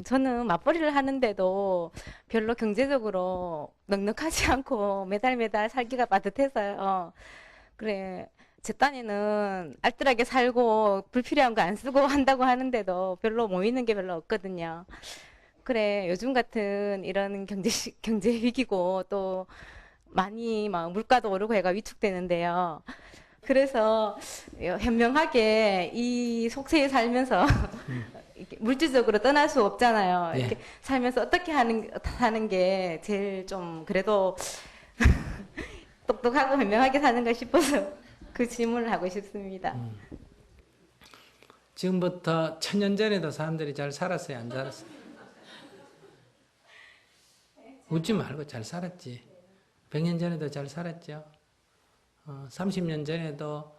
저는 맞벌이를 하는데도 별로 경제적으로 넉넉하지 않고 매달 매달 살기가 빠듯해서요. 그래, 제 딴에는 알뜰하게 살고 불필요한 거 안 쓰고 한다고 하는데도 별로 모이는 게 별로 없거든요. 그래, 요즘 같은 이런 경제 위기고 또 많이 막 물가도 오르고 해가 위축되는데요. 그래서 현명하게 이 속세에 살면서 이렇게 물질적으로 떠날 수 없잖아요. 이렇게 예. 살면서 어떻게 사는 게 제일 좀 그래도 똑똑하고 현명하게 사는가 싶어서 그 질문을 하고 싶습니다. 지금부터 1000년 전에도 사람들이 잘 살았어요, 안 살았어요? 웃지 말고 잘 살았지. 100년 전에도 잘 살았죠. 30년 전에도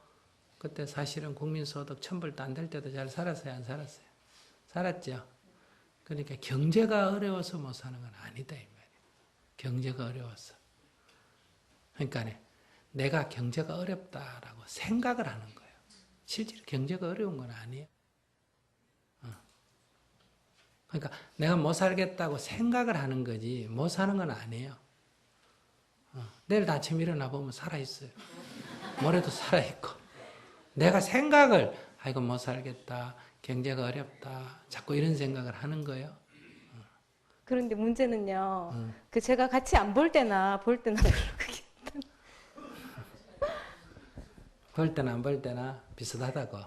그때 사실은 국민소득 1000불도 안 될 때도 잘 살았어요, 안 살았어요? 살았죠. 그러니까 경제가 어려워서 못 사는 건 아니다, 이 말이에요. 경제가 어려워서. 그러니까 내가 경제가 어렵다라고 생각을 하는 거예요. 실제로 경제가 어려운 건 아니에요. 그러니까 내가 못 살겠다고 생각을 하는 거지 못 사는 건 아니에요. 내일 아침 일어나 보면 살아있어요. 모레도 살아있고. 내가 생각을 이거 못 살겠다. 경제가 어렵다. 자꾸 이런 생각을 하는 거예요. 그런데 문제는요. 그 제가 같이 안 볼 때나 볼 때나 별로 그게 벌 때나 안 벌 때나 비슷하다고.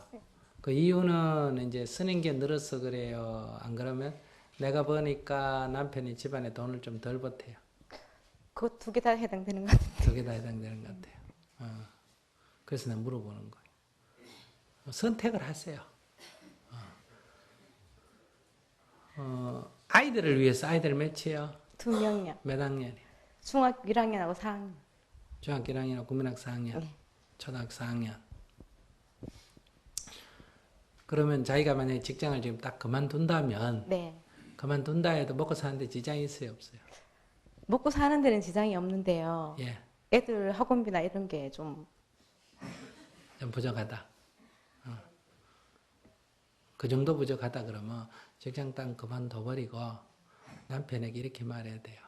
그 이유는 이제 쓰는 게 늘어서 그래요. 안 그러면 내가 버니까 남편이 집안에 돈을 좀 덜 버텨요. 그거 두 개 다 해당되는 것 같은데. 두 개 다 해당되는 것 같아요. 그래서 내가 물어보는 거예요. 선택을 하세요. 아이들을 위해서 아이들 몇이요? 두 명이요. 몇 학년이? 중학교 1학년하고 4학년. 중학교 1학년하고 국민학교 4학년, 네. 초등학교 4학년. 그러면 자기가 만약에 직장을 지금 딱 그만둔다면 네. 그만둔다 해도 먹고 사는데 지장이 있어요, 없어요? 먹고 사는 데는 지장이 없는데요. 예, 애들 학원비나 이런 게 좀, 좀 부족하다. 그 정도 부족하다 그러면 직장 딱 그만둬버리고 남편에게 이렇게 말해야 돼요.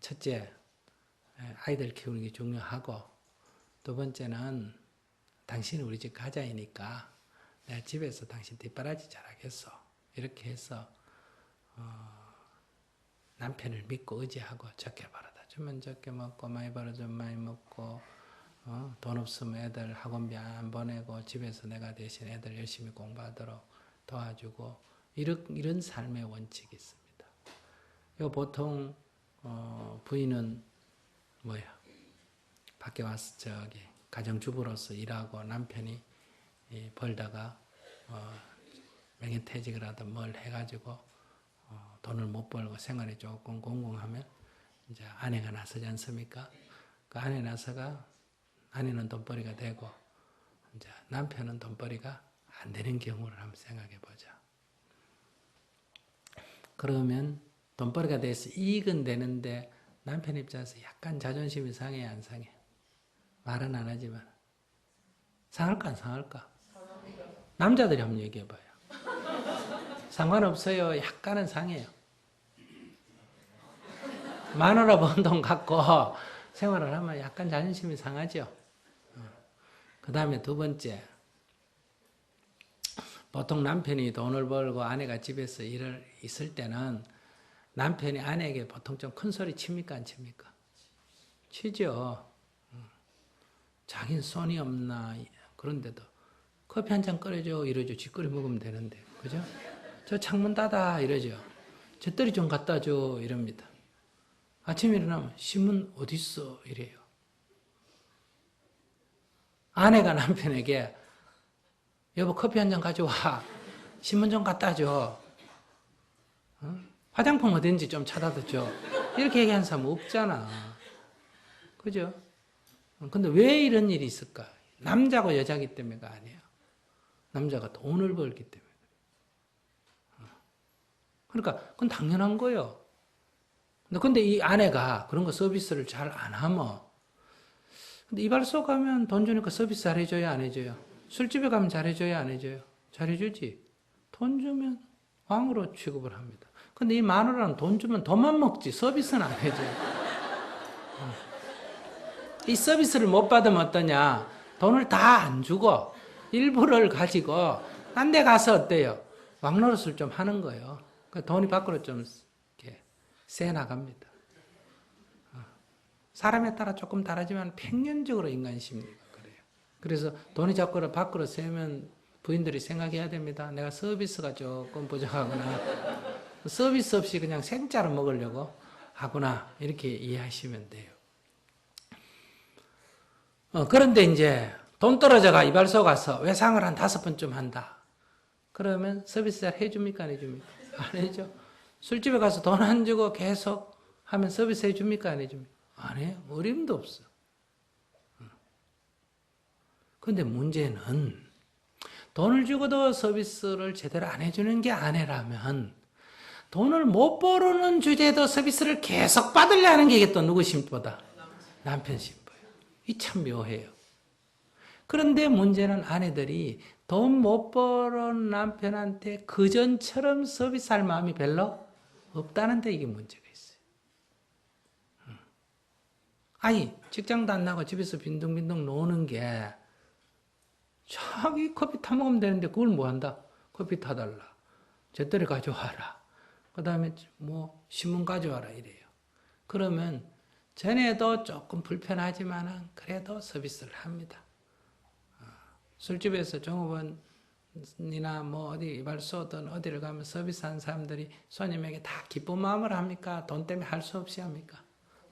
첫째, 아이들 키우는 게 중요하고 두 번째는 당신이 우리 집 가자이니까 내가 집에서 당신 뒷바라지 잘하겠어. 이렇게 해서 남편을 믿고 의지하고 적게 벌어다 주면 적게 먹고 많이 벌어주면 많이 먹고 돈 없으면 애들 학원비 안 보내고 집에서 내가 대신 애들 열심히 공부하도록 도와주고 이런 삶의 원칙이 있습니다. 요 보통 부인은 뭐야? 밖에 와서 저기 가정주부로서 일하고 남편이 벌다가 명예퇴직을 하든 뭘 해가지고 돈을 못 벌고 생활이 조금 공공하면 이제 아내가 나서지 않습니까? 그 아내 나서가 아내는 돈벌이가 되고 이제 남편은 돈벌이가 안 되는 경우를 한번 생각해 보자. 그러면 돈벌이가 돼서 이익은 되는데 남편 입장에서 약간 자존심이 상해 안 상해? 말은 안 하지만 상할까 안 상할까? 남자들이 한번 얘기해 봐요. 상관없어요. 약간은 상해요. 마누라 번 돈 갖고 생활을 하면 약간 자존심이 상하죠. 그 다음에 두 번째, 보통 남편이 돈을 벌고 아내가 집에서 일을 있을 때는 남편이 아내에게 보통 좀 큰 소리 칩니까 안 칩니까? 치죠. 자긴 손이 없나 그런데도 커피 한 잔 끓여줘 이러죠. 지 끓여 먹으면 되는데 그죠? 저 창문 닫아 이러죠. 젖더리 좀 갖다 줘 이럽니다. 아침에 일어나면 신문 어딨어 이래요. 아내가 남편에게 여보 커피 한 잔 가져와 신문 좀 갖다 줘 화장품 어딘지 좀 찾아다 줘 이렇게 얘기하는 사람 없잖아. 그죠? 근데 왜 이런 일이 있을까? 남자고 여자기 때문에가 아니에요. 남자가 돈을 벌기 때문에. 그러니까 그건 당연한 거예요. 근데 이 아내가 그런 거 서비스를 잘 안 하면 근데 이발소 가면 돈 주니까 서비스 잘해줘야 안 해줘요? 술집에 가면 잘해줘야 안 해줘요? 잘해주지. 돈 주면 왕으로 취급을 합니다. 근데 이 마누라는 돈 주면 돈만 먹지 서비스는 안 해줘요. 이 서비스를 못 받으면 어떠냐? 돈을 다 안 주고 일부를 가지고 딴 데 가서 어때요? 왕노릇을 좀 하는 거예요. 그 돈이 밖으로 좀 이렇게 새 나갑니다. 사람에 따라 조금 다르지만 평균적으로 인간 심리가 그래요. 그래서 돈이 자꾸 밖으로 새면 부인들이 생각해야 됩니다. 내가 서비스가 조금 부족하구나. 서비스 없이 그냥 생짜로 먹으려고 하구나. 이렇게 이해하시면 돼요. 그런데 이제 돈 떨어져가 이발소 가서 외상을 한 5번쯤 한다. 그러면 서비스 잘 해줍니까? 안 해줍니까? 안 해줘. 술집에 가서 돈 안 주고 계속 하면 서비스 해줍니까? 안 해줍니까? 안 해요. 어림도 없어. 그런데 문제는 돈을 주고도 서비스를 제대로 안 해주는 게 아내라면 돈을 못 벌어는 주제도 서비스를 계속 받으려는 게 이게 또 누구 심보다? 남편 심보예요. 이 참 묘해요. 그런데 문제는 아내들이 돈 못 벌은 남편한테 그전처럼 서비스할 마음이 별로 없다는 데 이게 문제가 있어요. 아니 직장도 안 나고 집에서 빈둥빈둥 노는 게 자기 커피 타 먹으면 되는데 그걸 뭐 한다? 커피 타달라. 잿더리 가져와라. 그 다음에 뭐 신문 가져와라 이래요. 그러면 전에도 조금 불편하지만 그래도 서비스를 합니다. 술집에서 종업원이나 뭐 어디 이발소든 어디를 가면 서비스하는 사람들이 손님에게 다 기쁜 마음으로 합니까? 돈 때문에 할 수 없이 합니까?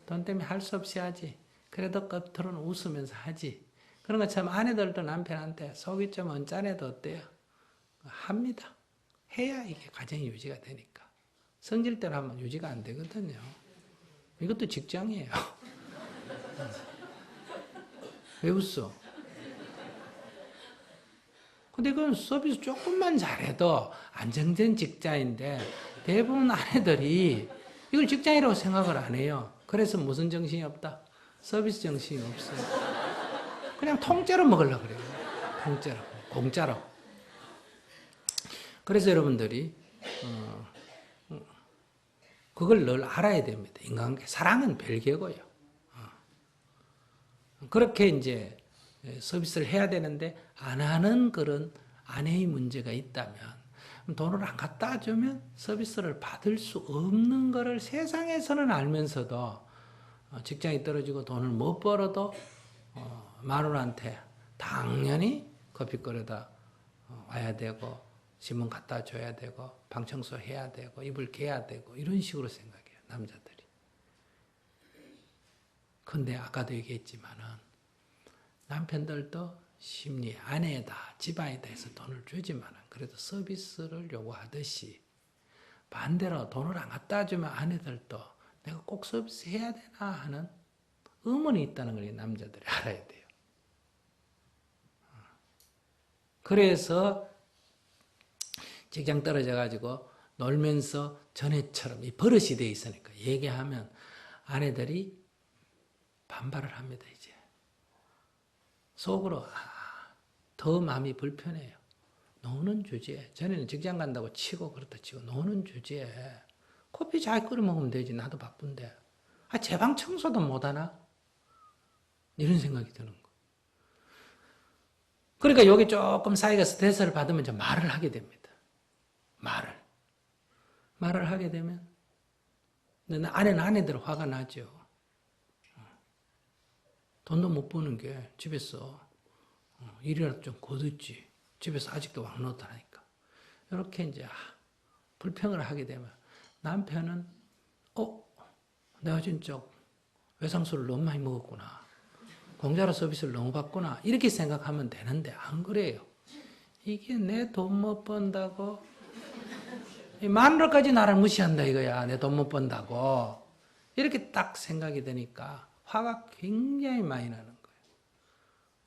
돈 때문에 할 수 없이 하지. 그래도 겉으로는 웃으면서 하지. 그런 것처럼 아내들도 남편한테 속이 좀 언짢아도 어때요? 합니다. 해야 이게 가정이 유지가 되니까. 성질대로 하면 유지가 안 되거든요. 이것도 직장이에요. 왜 웃어? 근데 그건 서비스 조금만 잘해도 안정된 직장인데 대부분 아내들이 이걸 직장이라고 생각을 안 해요. 그래서 무슨 정신이 없다? 서비스 정신이 없어요. 그냥 통째로 먹으려고 그래요. 통째로. 공짜로. 그래서 여러분들이 그걸 늘 알아야 됩니다. 인간관계. 사랑은 별개고요. 그렇게 이제 서비스를 해야 되는데 안 하는 그런 아내의 문제가 있다면 돈을 안 갖다 주면 서비스를 받을 수 없는 거를 세상에서는 알면서도 직장이 떨어지고 돈을 못 벌어도 마누라한테 당연히 커피 끓여다 와야 되고 신문 갖다 줘야 되고 방 청소해야 되고 이불 개야 되고 이런 식으로 생각해요. 남자들이. 근데 아까도 얘기했지만은 남편들도 심리에 아내에다 집안에다 해서 돈을 주지만은 그래도 서비스를 요구하듯이 반대로 돈을 안 갖다 주면 아내들도 내가 꼭 서비스 해야 되나 하는 의문이 있다는 걸 남자들이 알아야 돼요. 그래서 직장 떨어져 가지고 놀면서 전에처럼 이 버릇이 돼 있으니까 얘기하면 아내들이 반발을 합니다. 이제 속으로 더 마음이 불편해요. 노는 주제에 전에는 직장 간다고 치고 그렇다 치고 노는 주제에 커피 잘 끓여 먹으면 되지. 나도 바쁜데 제 방 청소도 못하나? 이런 생각이 드는 거. 그러니까 여기 조금 사이가 스트레스를 받으면 좀 말을 하게 됩니다. 말을 하게 되면 아내는 아내대로 화가 나죠. 돈도 못 버는 게 집에서 일이라도 좀 거뒀지. 집에서 아직도 왕노릇 하니까. 이렇게 이제 불평을 하게 되면 남편은 내가 진짜 외상술을 너무 많이 먹었구나. 공짜로 서비스를 너무 받구나. 이렇게 생각하면 되는데 안 그래요. 이게 내 돈 못 번다고 마누라까지 나를 무시한다 이거야. 내 돈 못 번다고. 이렇게 딱 생각이 되니까 화가 굉장히 많이 나는 거예요.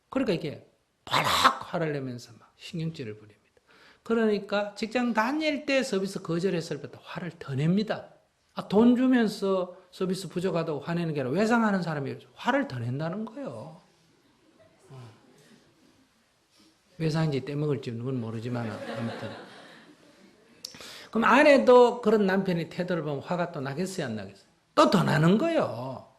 그러니까 이게 바락 화를 내면서 막 신경질을 부립니다. 그러니까 직장 다닐 때 서비스 거절했을 때부터 화를 더 냅니다. 돈 주면서 서비스 부족하다고 화내는 게 아니라 외상하는 사람이 화를 더 낸다는 거예요. 외상인지 떼먹을지 그건 모르지만 아무튼 그럼 아내도 그런 남편의 태도를 보면 화가 또 나겠어요, 안 나겠어요? 또 더 나는 거예요.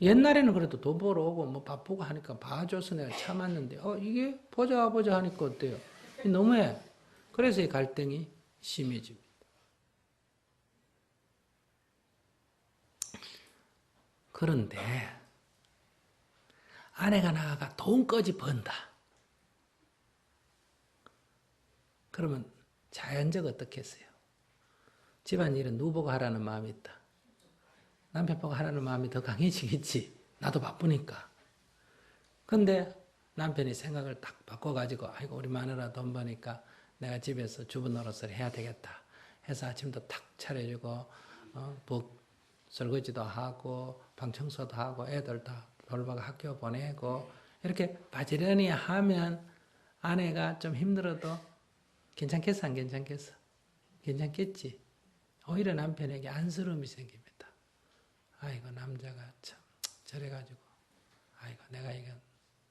옛날에는 그래도 돈 벌어 오고 뭐 바쁘고 하니까 봐줘서 내가 참았는데 이게 보자 하니까 어때요? 너무해. 그래서 이 갈등이 심해집니다. 그런데 아내가 나가 돈까지 번다. 그러면 자연적 어떻게 했어요? 집안일은 누구 보고 하라는 마음이 있다. 남편 보고 하라는 마음이 더 강해지겠지. 나도 바쁘니까. 근데 남편이 생각을 딱 바꿔가지고 아이고 우리 마누라 돈 버니까 내가 집에서 주부 노릇을 해야 되겠다 해서 아침도 탁 차려주고 설거지도 하고 방 청소도 하고 애들 다 돌보고 학교 보내고 이렇게 바지런히 하면 아내가 좀 힘들어도 괜찮겠어 안 괜찮겠어? 괜찮겠지. 오히려 남편에게 안쓰러움이 생깁니다. 아이고 남자가 참 저래가지고 아이고 내가 이건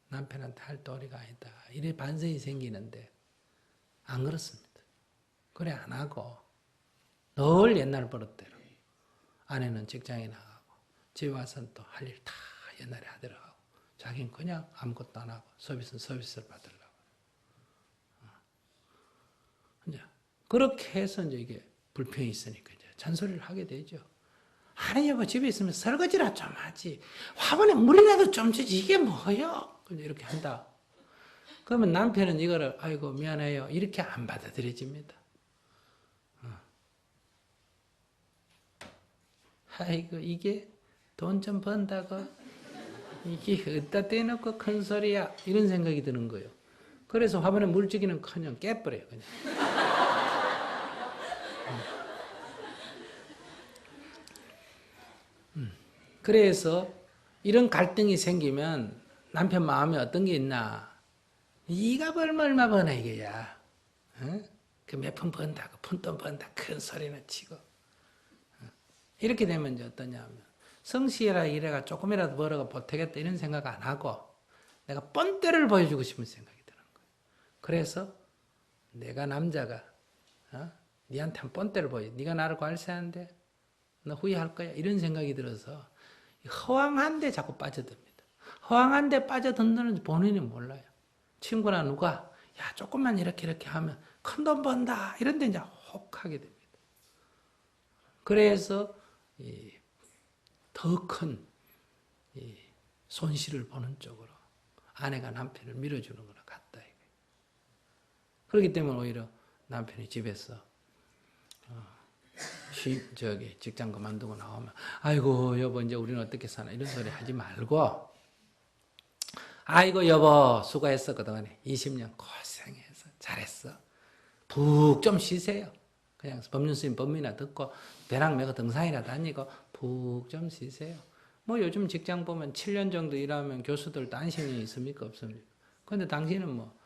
남편한테 할 도리가 아니다. 이래 반성이 생기는데 안 그렇습니다. 그래 안 하고 늘 옛날 버릇대로 아내는 직장에 나가고 집에 와서는 또 할 일 다 옛날에 하더라고. 자기는 그냥 아무것도 안 하고 서비스는 서비스를 받으려고. 이제 그렇게 해서 이제 이게 불평이 있으니까 이제 잔소리를 하게 되죠. 아니 여보 집에 있으면 설거지라 좀 하지. 화분에 물이라도 좀 주지 이게 뭐요? 이렇게 한다. 그러면 남편은 이거를 아이고 미안해요 이렇게 안 받아들여집니다. 아이고 이게 돈 좀 번다고 이게 어디다 떼놓고 큰 소리야 이런 생각이 드는 거예요. 그래서 화분에 물 주기는커녕 깨버려요 그냥. 그래서 이런 갈등이 생기면 남편 마음에 어떤 게 있나? 네가 벌면 얼마 버나 이게야. 그 몇 푼 번다고 푼돈 번다 큰 소리나 치고. 이렇게 되면 이제 어떠냐면 성실하라 이래가 조금이라도 벌어가 보태겠다 이런 생각 안 하고 내가 뻔때를 보여주고 싶은 생각이 드는 거예요. 그래서 내가 남자가 니한테 한 뻔때를 보여. 네가 나를 관세하는데 너 후회할 거야. 이런 생각이 들어서 허황한 데 자꾸 빠져듭니다. 허황한 데 빠져든다는 본인이 몰라요. 친구나 누가 야 조금만 이렇게 하면 큰 돈 번다 이런 데 이제 혹하게 됩니다. 그래서 더 큰 손실을 보는 쪽으로 아내가 남편을 밀어주는 거나 같다. 그렇기 때문에 오히려 남편이 집에서 직장 그만두고 나오면 아이고 여보 이제 우리는 어떻게 사나 이런 소리 하지 말고 아이고 여보 수고했어 그동안에 20년 고생해서 잘했어 푹 좀 쉬세요. 그냥 법륜스님 법문이나 듣고 배낭 메고 등산이나 다니고 푹 좀 쉬세요. 뭐 요즘 직장 보면 7년 정도 일하면 교수들도 안식년이 있습니까 없습니까? 그런데 당신은 뭐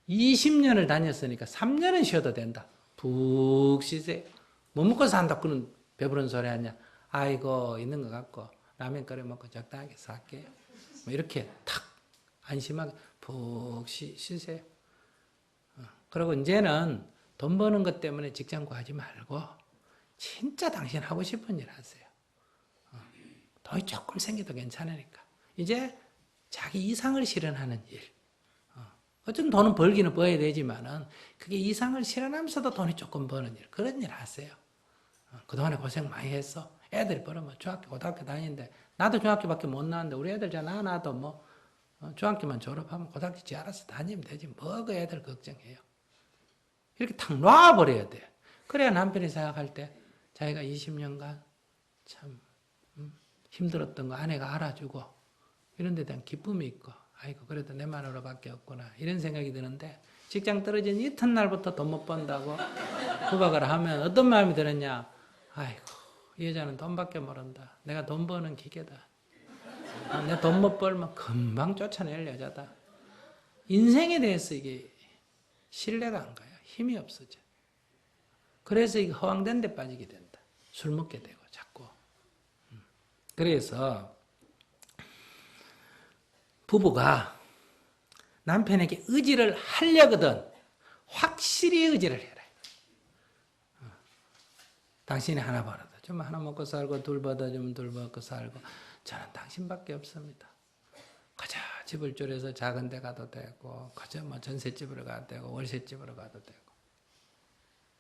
20년을 다녔으니까 3년은 쉬어도 된다. 푹 쉬세요. 뭐 먹고 산다고는 배부른 소리 하냐. 아이고 있는 것 같고 라면 끓여 먹고 적당하게 살게. 뭐 이렇게 탁 안심하게 푹 쉬세요. 그리고 이제는 돈 버는 것 때문에 직장 구하지 말고 진짜 당신 하고 싶은 일 하세요. 돈이 조금 생겨도 괜찮으니까. 이제 자기 이상을 실현하는 일. 어쨌든 돈은 벌기는 벌어야 되지만은 그게 이상을 실현하면서도 돈이 조금 버는 일. 그런 일 하세요. 그동안에 고생 많이 했어. 애들이 벌으면 중학교, 고등학교 다니는데 나도 중학교밖에 못 나왔는데 우리 애들 잘 나와도 뭐 중학교만 졸업하면 고등학교 지 알아서 다니면 되지. 뭐 그 애들 걱정해요. 이렇게 탁 놔버려야 돼. 그래야 남편이 생각할 때 자기가 20년간 참 힘들었던 거 아내가 알아주고 이런 데 대한 기쁨이 있고 아이고 그래도 내 마누라밖에 없구나 이런 생각이 드는데 직장 떨어진 이튿날부터 돈 못 번다고 구박을 하면 어떤 마음이 들었냐. 아이고 이 여자는 돈밖에 모른다. 내가 돈 버는 기계다. 내가 돈 못 벌면 금방 쫓아낼 여자다. 인생에 대해서 이게 신뢰가 안 가요. 힘이 없어져. 그래서 이게 허황된 데 빠지게 된다. 술 먹게 되고 자꾸. 그래서 부부가 남편에게 의지를 하려거든 확실히 의지를 해라. 당신이 하나 벌어다 주면 하나 먹고 살고 둘 벌어주면 둘 먹고 살고 저는 당신밖에 없습니다. 그저 집을 줄여서 작은 데 가도 되고 그저 뭐 전셋집으로 가도 되고 월세집으로 가도 되고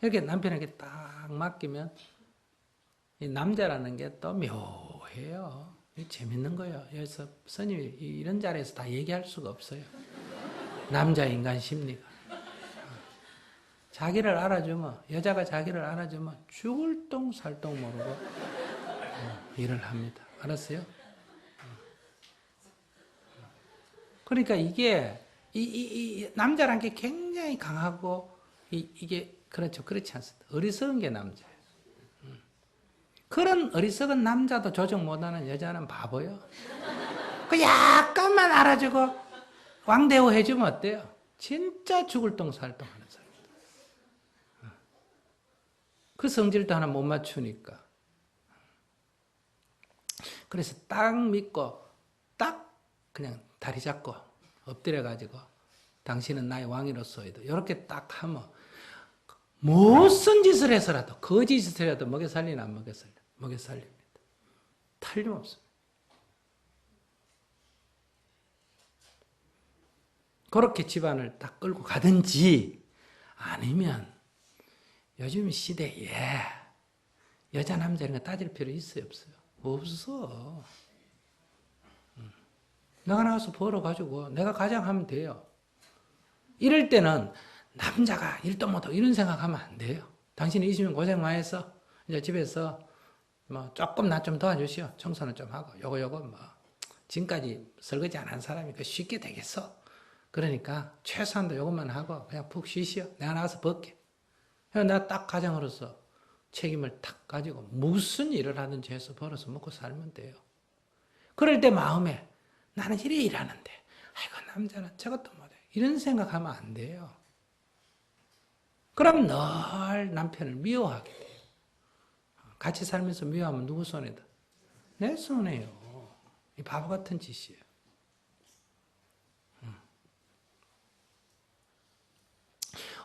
이렇게 남편에게 딱 맡기면 이 남자라는 게 또 묘해요. 재밌는 거예요. 그래서 스님이 이런 자리에서 다 얘기할 수가 없어요. 남자 인간 심리가. 자기를 알아주면, 여자가 자기를 알아주면 죽을 똥 살 똥 모르고 일을 합니다. 알았어요? 그러니까 이게, 이 남자란 게 굉장히 강하고, 이게, 그렇죠. 그렇지 않습니다. 어리석은 게 남자예요. 그런 어리석은 남자도 조정 못하는 여자는 바보요. 그 약간만 알아주고 왕대우 해주면 어때요? 진짜 죽을 똥 살 똥 하는 사람. 그 성질도 하나 못 맞추니까. 그래서 딱 믿고 딱 그냥 다리 잡고 엎드려가지고 당신은 나의 왕이로서이도 이렇게 딱 하면 무슨 짓을 해서라도 거짓을 해도 먹여 살리나 안 먹여 살려? 먹여 살립니다. 틀림없습니다. 그렇게 집안을 딱 끌고 가든지 아니면 요즘 시대에 여자 남자 이런 거 따질 필요 있어요 없어요? 없어. 내가 나가서 벌어가지고 내가 가장하면 돼요. 이럴 때는 남자가 일도 못하고 이런 생각하면 안 돼요. 당신이 20년 고생 많이 했어. 이제 집에서 뭐 조금 나 좀 도와주시오. 청소는 좀 하고 요거 뭐 지금까지 설거지 안 한 사람이 그 쉽게 되겠어. 그러니까 최소한도 요것만 하고 그냥 푹 쉬시오. 내가 나가서 벗게. 내가 딱 가장으로서 책임을 탁 가지고 무슨 일을 하든지 해서 벌어서 먹고 살면 돼요. 그럴 때 마음에 나는 이래 일하는데 아이고 남자는 저것도 못해. 이런 생각하면 안 돼요. 그럼 늘 남편을 미워하게 돼요. 같이 살면서 미워하면 누구 손에다? 내 손에요. 이 바보 같은 짓이에요.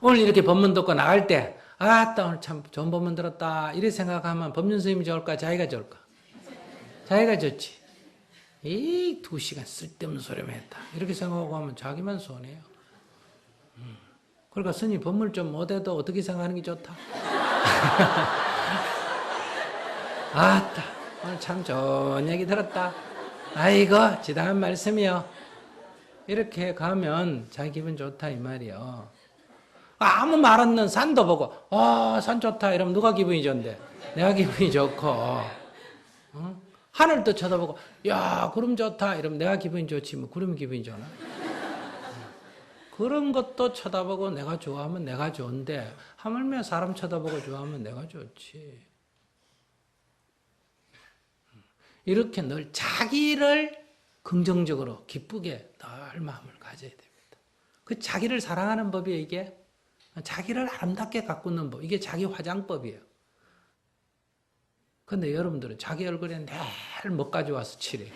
오늘 이렇게 법문 듣고 나갈 때 아따 오늘 참 좋은 법문 들었다 이렇게 생각하면 법륜 스님이 좋을까 자기가 좋을까? 자기가 좋지. 이 2시간 쓸데없는 소리만 했다 이렇게 생각하고 하면 자기만 손해요. 그러니까 스님 법문 좀 못해도 어떻게 생각하는 게 좋다. 아따 오늘 참 좋은 얘기 들었다. 아이고 지당한 말씀이요. 이렇게 가면 자기 기분 좋다 이 말이요. 아무 말 없는 산도 보고 산 좋다 이러면 누가 기분이 좋은데? 내가 기분이 좋고 하늘도 쳐다보고 야 구름 좋다 이러면 내가 기분이 좋지 뭐 구름이 기분이 좋나? 그런 것도 쳐다보고 내가 좋아하면 내가 좋은데 하물며 사람 쳐다보고 좋아하면 내가 좋지. 이렇게 늘 자기를 긍정적으로 기쁘게 늘 마음을 가져야 됩니다. 그 자기를 사랑하는 법이 이게 자기를 아름답게 가꾸는 법. 이게 자기 화장법이에요. 근데 여러분들은 자기 얼굴에 늘 못 가져와서 칠해.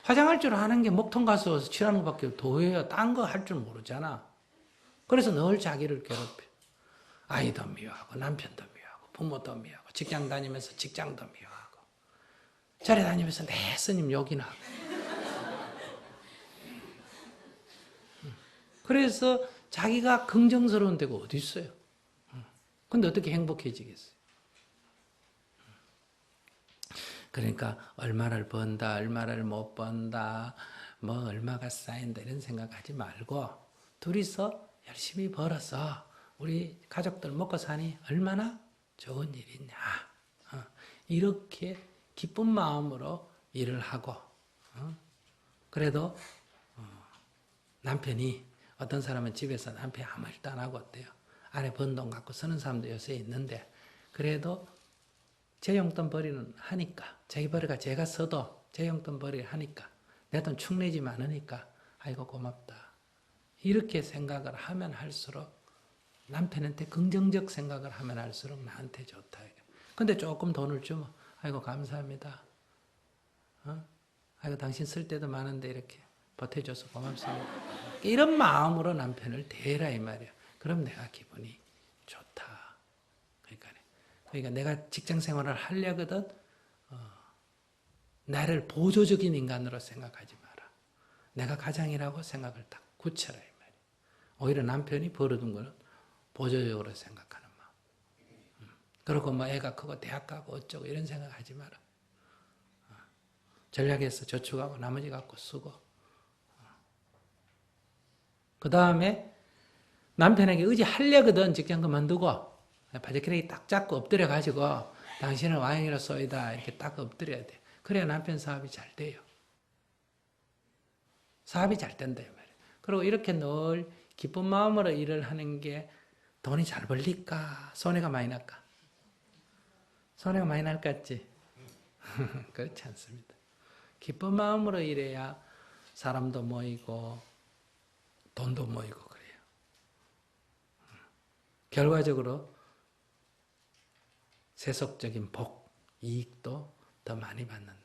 화장할 줄 아는 게 목통 가서 칠하는 것밖에 도예요. 딴 거 할 줄 모르잖아. 그래서 늘 자기를 괴롭혀. 아이도 미워하고 남편도 미워하고 부모도 미워하고 직장 다니면서 직장도 미워하고 절에 다니면서 내 스님 욕이나 하고. 그래서 자기가 긍정스러운 데가 어디 있어요? 근데 어떻게 행복해지겠어요? 그러니까 얼마를 번다, 얼마를 못 번다, 뭐 얼마가 쌓인다 이런 생각하지 말고 둘이서 열심히 벌어서 우리 가족들 먹고 사니 얼마나 좋은 일이냐. 이렇게 기쁜 마음으로 일을 하고 그래도 남편이 어떤 사람은 집에서 남편이 아무 일도 안 하고 어때요? 안에 번 돈 갖고 쓰는 사람도 요새 있는데 그래도 제 용돈 벌이는 하니까 자기 벌이가 제가 써도 제 용돈 벌이를 하니까 내 돈 축내지 않으니까 아이고 고맙다. 이렇게 생각을 하면 할수록 남편한테 긍정적 생각을 하면 할수록 나한테 좋다. 근데 조금 돈을 주면 아이고 감사합니다. 아이고 당신 쓸 때도 많은데 이렇게 보태줘서 고맙습니다. 이런 마음으로 남편을 대해라 이 말이야. 그럼 내가 기분이 좋다. 그러니까 내가 직장 생활을 하려거든 나를 보조적인 인간으로 생각하지 마라. 내가 가장이라고 생각을 딱 굳혀라 이 말이야. 오히려 남편이 벌어둔 거는 보조적으로 생각하는 마음. 그리고 뭐 애가 크고 대학 가고 어쩌고 이런 생각하지 마라. 전략해서 저축하고 나머지 갖고 쓰고. 그 다음에 남편에게 의지하려거든 직장 그만두고 바지런하게 딱 잡고 엎드려 가지고 당신은 왕이로소이다 이렇게 딱 엎드려야 돼. 그래야 남편 사업이 잘 돼요. 사업이 잘 된다 이 말이에요. 그리고 이렇게 늘 기쁜 마음으로 일을 하는 게 돈이 잘 벌릴까? 손해가 많이 날까? 손해가 많이 날 것 같지? 그렇지 않습니다. 기쁜 마음으로 일해야 사람도 모이고 돈도 모이고 그래요. 결과적으로 세속적인 복, 이익도 더 많이 받는다.